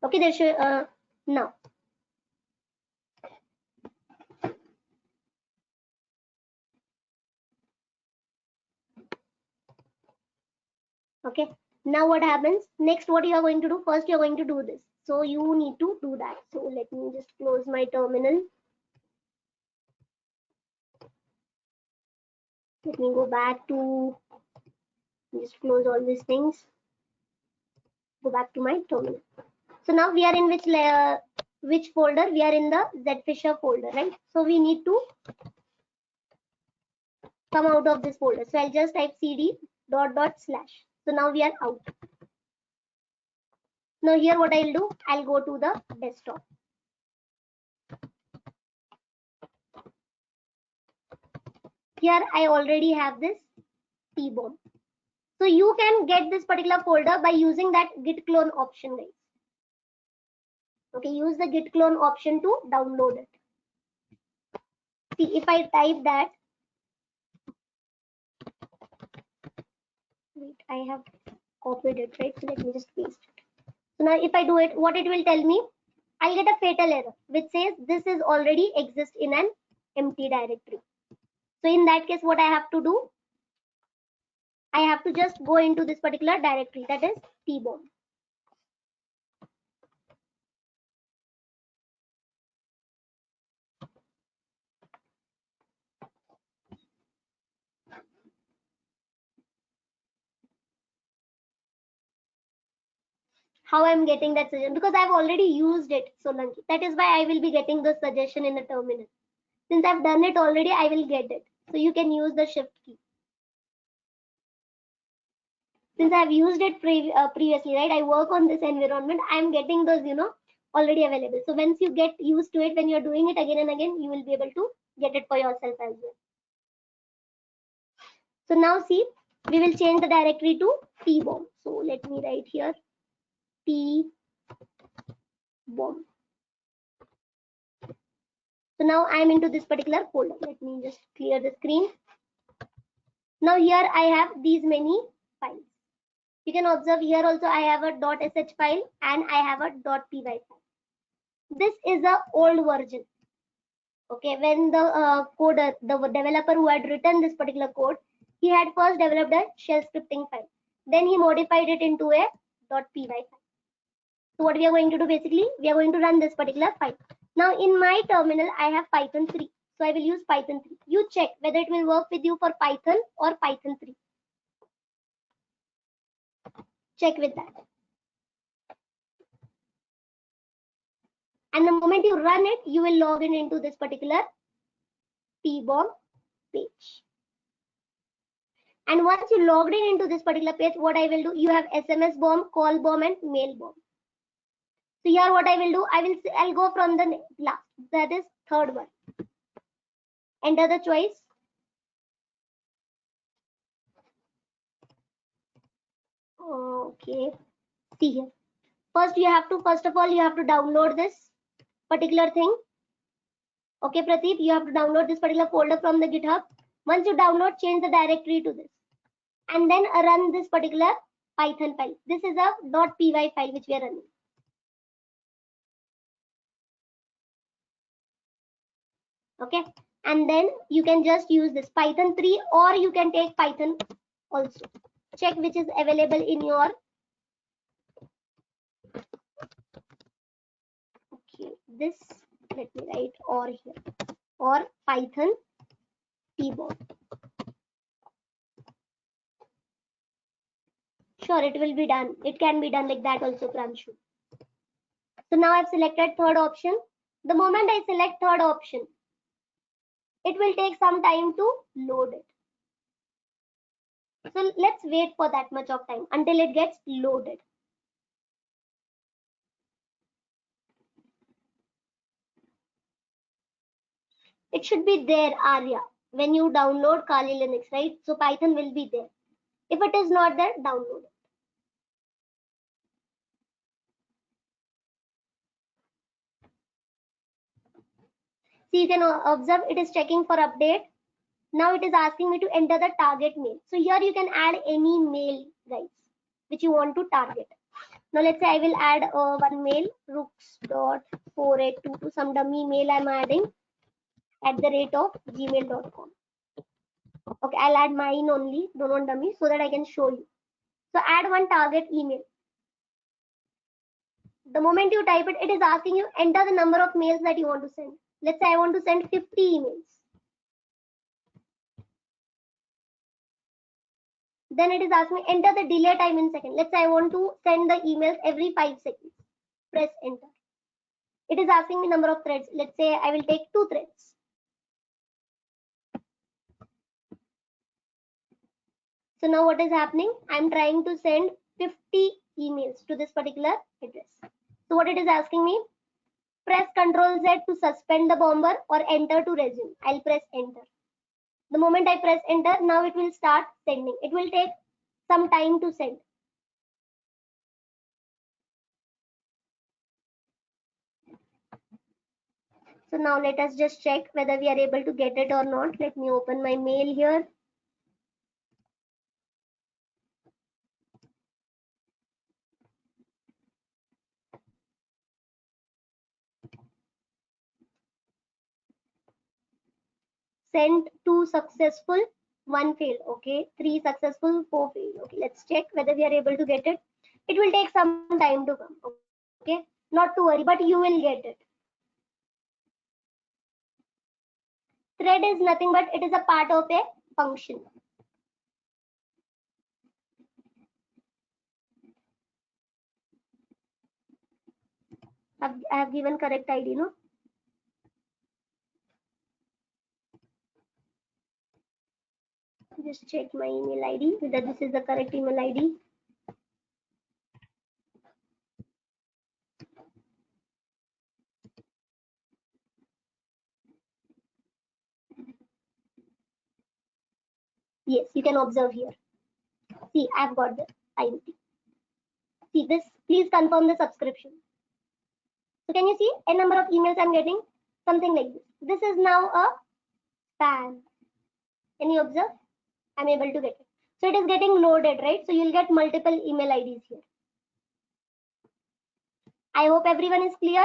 Okay, there should now. Okay, now what happens next? What you are going to do? First you are going to do this, so you need to do that. So let me just close my terminal. Let me go back to, just close all these things, go back to my terminal. So now we are in which folder? We are in the Zfisher folder, right? So we need to come out of this folder. So I'll just type cd // so now we are out. Now here what I'll do, I'll go to the desktop. Here I already have this T-bomb. So you can get this particular folder by using that git clone option, guys. Okay, use the git clone option to download it. See, if I type that, wait, I have copied it, right? So let me just paste it. So now if I do it, what it will tell me, I'll get a fatal error which says this is already exist in an empty directory. So in that case, what I have to do, I have to just go into this particular directory, that is T-bomb. How I'm getting that suggestion? Because I've already used it, Solanki. That is why I will be getting the suggestion in the terminal. Since I've done it already, I will get it. So you can use the shift key. Since I've used it previously, right? I work on this environment. I'm getting those, already available. So once you get used to it, when you're doing it again and again, you will be able to get it for yourself as well. So now see, we will change the directory to tbomb. So let me write here tbomb. So now I'm into this particular folder. Let me just clear the screen. Now here I have these many files. You can observe here also I have a .sh file and I have a .py file. This is a old version. Okay, when the coder, the developer who had written this particular code, he had first developed a shell scripting file. Then he modified it into a .py file. So what we are going to do basically, we are going to run this particular file. Now in my terminal, I have Python 3. So I will use Python 3. You check whether it will work with you for Python or Python 3. Check with that. And the moment you run it, you will log in into this particular tbomb page. And once you logged in into this particular page, what I will do, you have SMS bomb, call bomb, and mail bomb. So here what I will do, I'll go from the last, that is third one. Enter the choice. Okay, see here. First of all, you have to download this particular thing. Okay, Pradeep, you have to download this particular folder from the GitHub. Once you download, change the directory to this. And then run this particular Python file. This is a .py file which we are running. Okay, and then you can just use this Python 3 or you can take Python also. Check which is available in your. Okay, this, let me write or here, or Python tbomb. Sure, it will be done. It can be done like that also, Pranshu. So now I've selected third option. The moment I select third option, it will take some time to load it. So let's wait for that much of time until it gets loaded. It should be there, Arya, when you download Kali Linux, right? So Python will be there. If it is not there, download it. So you can observe it is checking for update. Now it is asking me to enter the target mail. So here you can add any mail, guys, which you want to target. Now let's say I will add one mail, rooks.482 to some dummy mail I'm adding @gmail.com. Okay, I'll add mine only, don't want dummy, so that I can show you. So add one target email. The moment you type it, it is asking you enter the number of mails that you want to send. Let's say I want to send 50 emails. Then it is asking me enter the delay time in seconds. Let's say I want to send the emails every 5 seconds. Press enter. It is asking me number of threads. Let's say I will take 2 threads. So now what is happening? I'm trying to send 50 emails to this particular address. So what it is asking me, press Ctrl Z to suspend the bomber or enter to resume. I'll press enter. The moment I press enter, now it will start sending. It will take some time to send. So now let us just check whether we are able to get it or not. Let me open my mail here. Sent 2 successful, 1 failed. Okay, 3 successful, 4 failed. Okay, let's check whether we are able to get it. It will take some time to come. Okay, not to worry, but you will get it. Thread is nothing but it is a part of a function. I have given correct ID, no? just check my email ID whether this is the correct email ID. Yes, you can observe here. See, I've got the ID. See this, please confirm the subscription. So can you see a number of emails I'm getting? Something like this. This is now a spam. Can you observe? I'm able to get it. So it is getting loaded, right? So you'll get multiple email IDs here. I hope everyone is clear.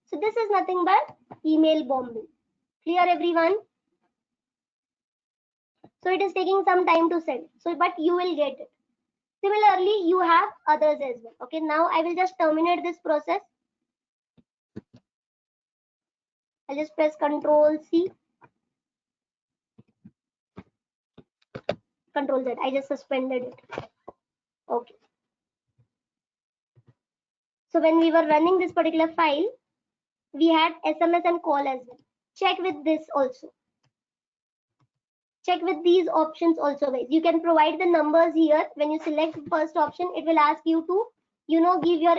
So this is nothing but email bombing. Clear everyone? So it is taking some time to send. So but you will get it. Similarly, you have others as well. Okay, now I will just terminate this process. I'll just press Control C. Control Z. I just suspended it. Okay. So when we were running this particular file, we had SMS and call as well. Check with this also. Check with these options also, guys. You can provide the numbers here. When you select the first option, it will ask you to, give your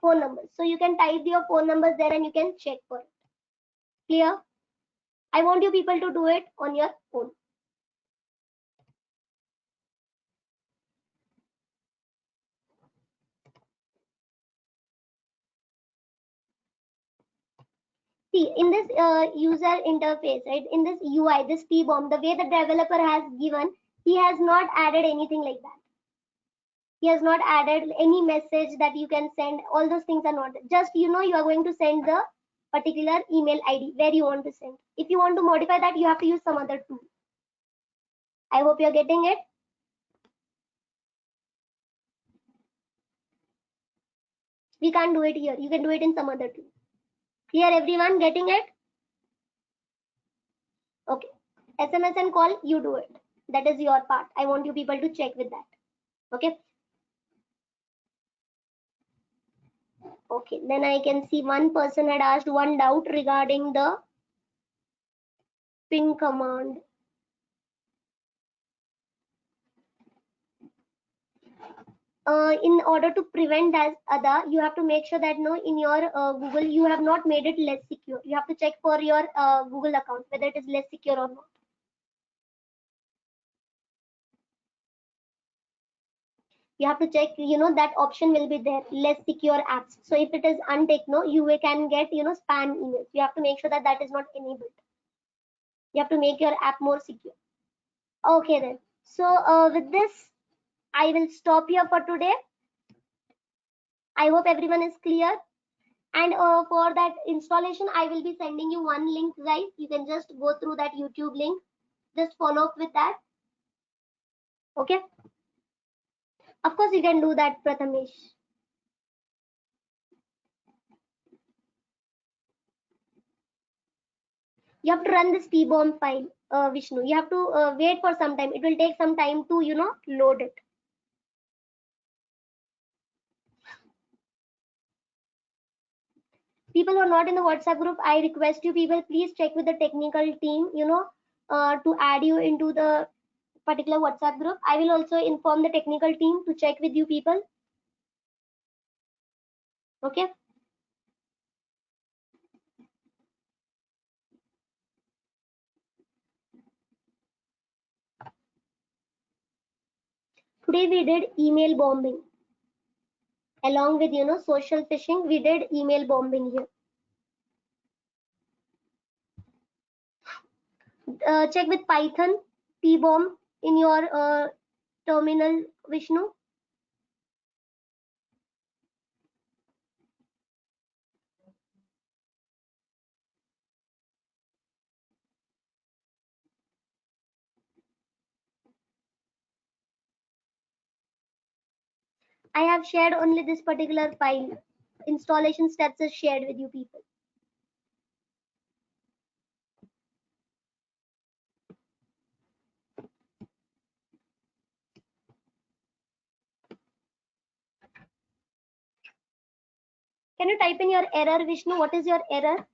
phone numbers. So you can type your phone numbers there and you can check for it. Clear? I want you people to do it on your phone. See, in this user interface, right, in this UI, this T-bomb, the way the developer has given, he has not added anything like that. He has not added any message that you can send. All those things are not. Just, you are going to send the particular email ID where you want to send. If you want to modify that, you have to use some other tool. I hope you're getting it. We can't do it here. You can do it in some other tool. Clear everyone? Getting it? Okay. SMS and call, you do it. That is your part. I want you people to check with that. Okay. Okay. Then I can see one person had asked one doubt regarding the ping command. In order to prevent that, you have to make sure that in your Google you have not made it less secure. You have to check for your Google account whether it is less secure or not. You have to check, that option will be there, less secure apps. So if it is unticked, you can get spam emails. You have to make sure that that is not enabled. You have to make your app more secure. Okay then. So with this, I will stop here for today. I hope everyone is clear. And for that installation, I will be sending you one link, guys. You can just go through that YouTube link. Just follow up with that. Okay. Of course, you can do that, Prathamesh. You have to run this T-bomb file, Vishnu. You have to wait for some time. It will take some time to, load it. People who are not in the WhatsApp group, I request you people, please check with the technical team, to add you into the particular WhatsApp group. I will also inform the technical team to check with you people. Okay. Today we did email bombing. Along with, social phishing, we did email bombing here. Check with Python, T-bomb in your terminal, Vishnu. I have shared only this particular file. Installation steps is shared with you people. Can you type in your error, Vishnu? What is your error?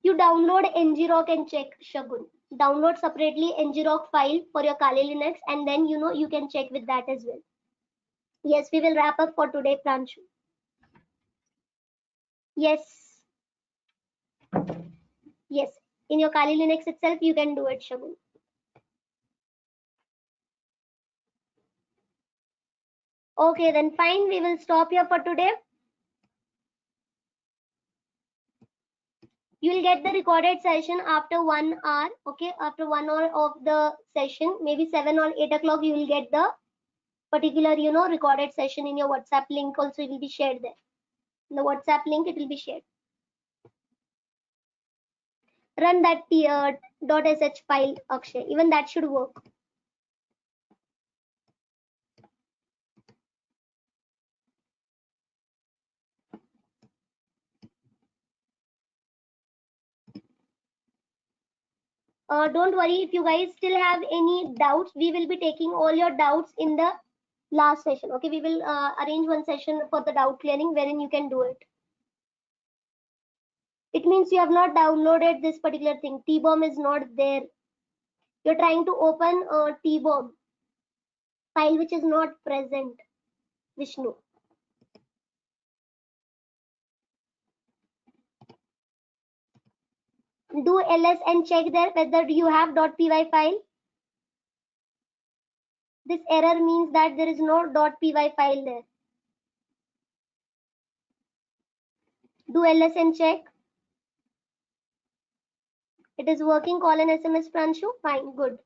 You You download ngrok and check, Shagun. Download separately ngrok file for your Kali Linux, and then you can check with that as well. Yes, we will wrap up for today, Pranshu. Yes. Yes. In your Kali Linux itself, you can do it, Shagun. Okay, then fine. We will stop here for today. You will get the recorded session after 1 hour. Okay, after 1 hour of the session, maybe 7 or 8 o'clock, you will get the particular, recorded session in your WhatsApp link. Also, it will be shared there. In the WhatsApp link, it will be shared. Run that .sh file, Akshay. Even that should work. Don't worry if you guys still have any doubts. We will be taking all your doubts in the last session. Okay, we will arrange one session for the doubt clearing wherein you can do it. It means you have not downloaded this particular thing. T-bomb is not there. You're trying to open a T-bomb file which is not present, Vishnu. Do ls and check there whether you have .py file. This error means that there is no .py file there. Do ls and check. It is working. Call an SMS, Pranshu. Fine, good.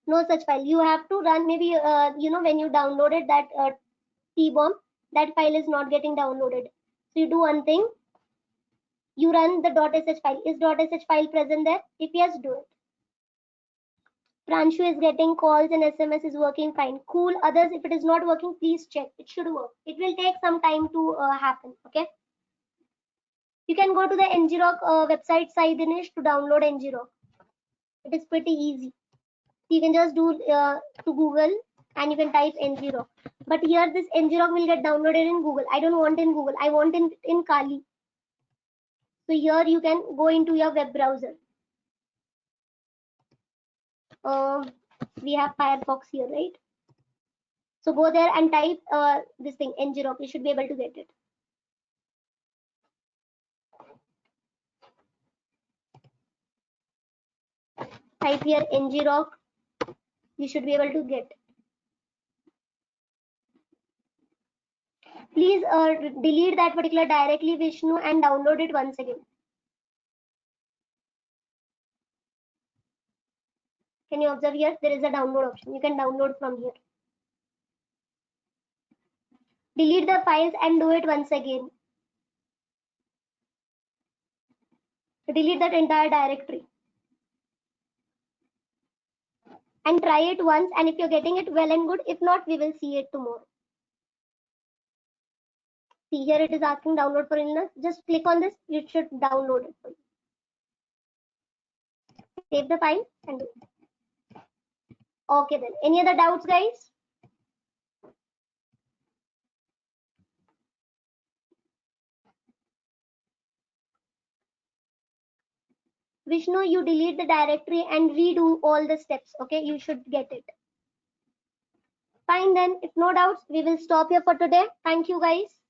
No such file. You have to run, maybe when you downloaded that T-bomb, that file is not getting downloaded. So you do one thing. You run the .sh file. Is .sh file present there? If yes, do it. Pranshu is getting calls and SMS is working fine. Cool. Others, if it is not working, please check. It should work. It will take some time to happen. Okay. You can go to the ngrok website site, Dinesh, to download ngrok. It is pretty easy. You can just do to Google and you can type ngrok. But here this ngrok will get downloaded in Google. I don't want in Google. I want in Kali. So here you can go into your web browser. We have Firefox here, right? So go there and type this thing ngrok. You should be able to get it. Type here ngrok. You should be able to get it. Please delete that particular directly, Vishnu, and download it once again. Can you observe here? There is a download option. You can download from here. Delete the files and do it once again. Delete that entire directory. And try it once, and if you're getting it, well and good. If not, we will see it tomorrow. See, here it is asking download for Linux. Just click on this. It should download it for you. Save the file and do it. Okay then. Any other doubts, guys? Vishnu, you delete the directory and redo all the steps. Okay, you should get it. Fine then. If no doubts, we will stop here for today. Thank you, guys.